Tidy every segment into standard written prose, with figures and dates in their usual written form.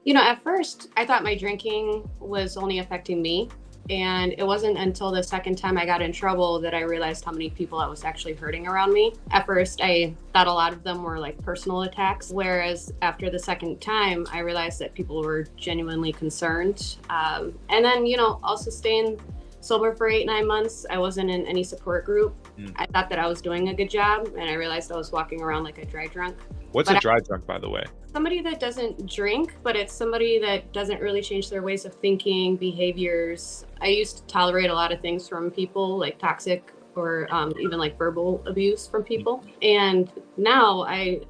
At first, I thought my drinking was only affecting me. And it wasn't until the second time I got in trouble that I realized how many people I was actually hurting around me. At first, I thought a lot of them were like personal attacks, whereas after the second time, I realized that people were genuinely concerned. And then, also staying sober for 8, 9 months, I wasn't in any support group. Mm. I thought that I was doing a good job, and I realized I was walking around like a dry drunk. What's a But dry drunk, by the way? somebody that doesn't drink, but it's somebody that doesn't really change their ways of thinking, behaviors. I used to tolerate a lot of things from people, like toxic or even like verbal abuse from people. And now I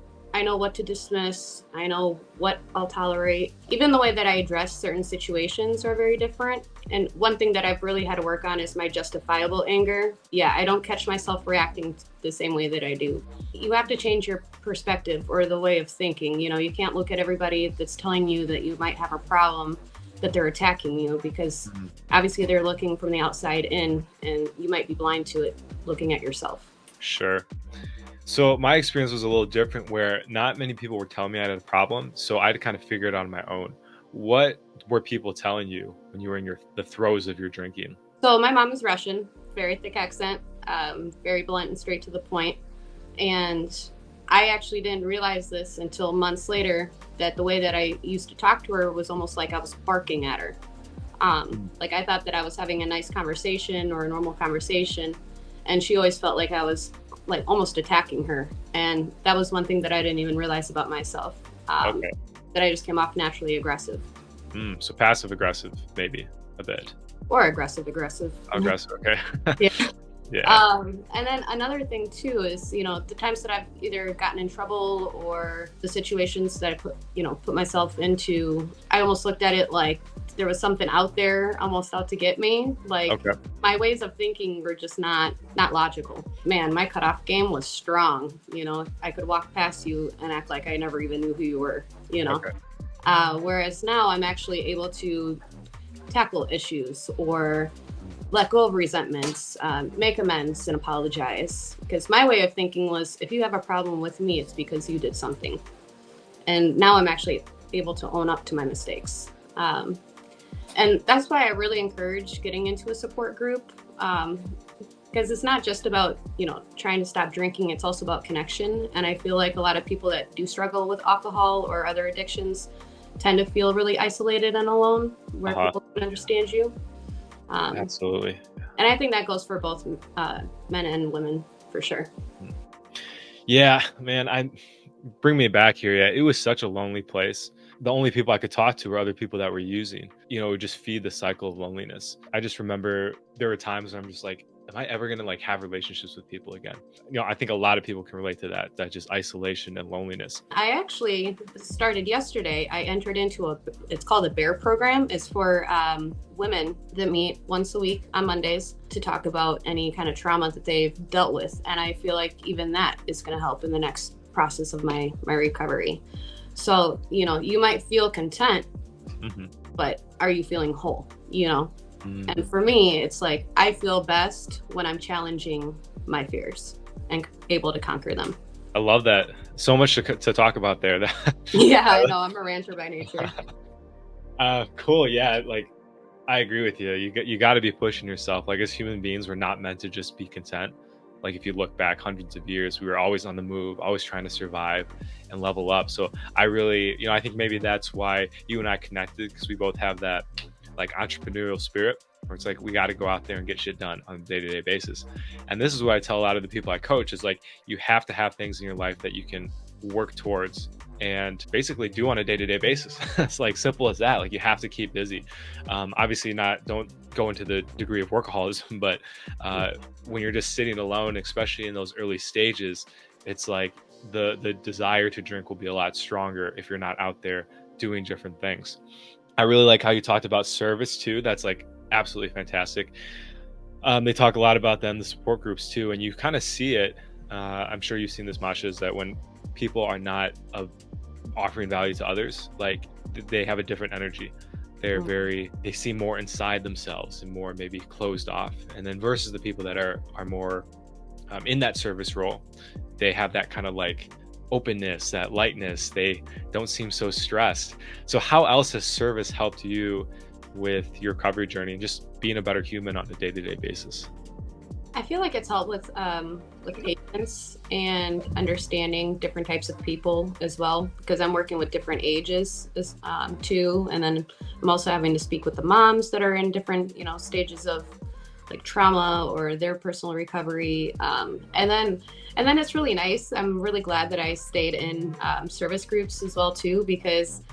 know what to dismiss. I know what I'll tolerate. Even the way that I address certain situations are very different. And one thing that I've really had to work on is my justifiable anger. Yeah, I don't catch myself reacting the same way that I do. You have to change your perspective or the way of thinking. You can't look at everybody that's telling you that you might have a problem, that they're attacking you, because Mhm. obviously they're looking from the outside in, and you might be blind to it looking at yourself. Sure. So my experience was a little different where not many people were telling me I had a problem, so I had to kind of figure it out on my own. What were people telling you when you were in the throes of your drinking? So my mom is Russian, very thick accent, very blunt and straight to the point. And I actually didn't realize this until months later, that the way that I used to talk to her was almost like I was barking at her. Mm. Like I thought that I was having a nice conversation or a normal conversation, and she always felt like I was like almost attacking her. And that was one thing that I didn't even realize about myself, Okay. that I just came off naturally aggressive So passive aggressive, maybe a bit. or aggressive aggressive. Aggressive. Okay. Yeah. Yeah. And then another thing too is, the times that I've either gotten in trouble or the situations that I put myself into, I almost looked at it like there was something out there almost out to get me. Like Okay. my ways of thinking were just not logical. Man, my cutoff game was strong. I could walk past you and act like I never even knew who you were, Okay. whereas now I'm actually able to tackle issues or let go of resentments, make amends and apologize. Because my way of thinking was, if you have a problem with me, it's because you did something. And now I'm actually able to own up to my mistakes. And that's why I really encourage getting into a support group. Because it's not just about, trying to stop drinking, it's also about connection. And I feel like a lot of people that do struggle with alcohol or other addictions tend to feel really isolated and alone, where Uh-huh. people don't understand you. Um, Absolutely. and I think that goes for both men and women for sure. Mm. Yeah, man, I bring me back here. Yeah, it was such a lonely place. The only people I could talk to were other people that were using. It would just feed the cycle of loneliness. I just remember there were times when I'm just like, am I ever gonna like have relationships with people again? I think a lot of people can relate to that just isolation and loneliness. I actually started yesterday. I entered into it's called a bear program. It's for women that meet once a week on Mondays to talk about any kind of trauma that they've dealt with. And I feel like even that is going to help in the next process of my recovery. So, you might feel content, Hmm. but are you feeling whole? Mm. And for me, it's like I feel best when I'm challenging my fears and able to conquer them. I love that. So much to talk about there. Yeah, I know. I'm a rancher by nature. Cool. Yeah, like I agree with you. You got to be pushing yourself. Like as human beings, we're not meant to just be content. Like if you look back hundreds of years, we were always on the move, always trying to survive and level up. So I really, I think maybe that's why you and I connected, because we both have that like entrepreneurial spirit where it's like we got to go out there and get shit done on a day-to-day basis. And this is what I tell a lot of the people I coach is like you have to have things in your life that you can work towards and basically do on a day-to-day basis. It's like simple as that. Like you have to keep busy. Obviously not, don't go into the degree of workaholism, but when you're just sitting alone, especially in those early stages, it's like the desire to drink will be a lot stronger if you're not out there doing different things. I really like how you talked about service too. That's like absolutely fantastic. They talk a lot about them, the support groups too, and you kind of see it. I'm sure you've seen this, Masha, is that when people are not offering value to others, like they have a different energy. They seem more inside themselves and more maybe closed off. And then versus the people that are more in that service role, they have that kind of like openness, that lightness. They don't seem so stressed. So how else has service helped you with your recovery journey and just being a better human on a day-to-day basis? I feel like it's helped with patience and understanding different types of people as well, because I'm working with different ages too, and then I'm also having to speak with the moms that are in different stages of like trauma or their personal recovery, and then it's really nice. I'm really glad that I stayed in service groups as well too, because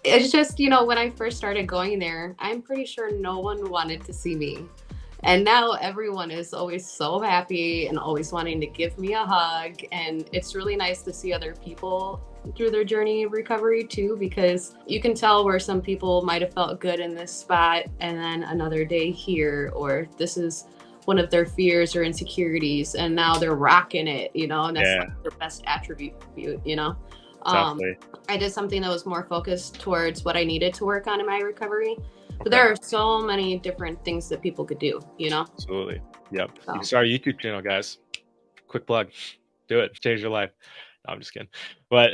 it's just when I first started going there, I'm pretty sure no one wanted to see me. And now everyone is always so happy and always wanting to give me a hug. And it's really nice to see other people through their journey of recovery too, because you can tell where some people might have felt good in this spot and then another day here, or this is one of their fears or insecurities and now they're rocking it, and that's Yeah, like their best attribute. Um, definitely. I did something that was more focused towards what I needed to work on in my recovery. But Okay. there are so many different things that people could do. Absolutely. Yep. You can So start a YouTube channel, guys. Quick plug. Do it. Change your life. No, I'm just kidding. But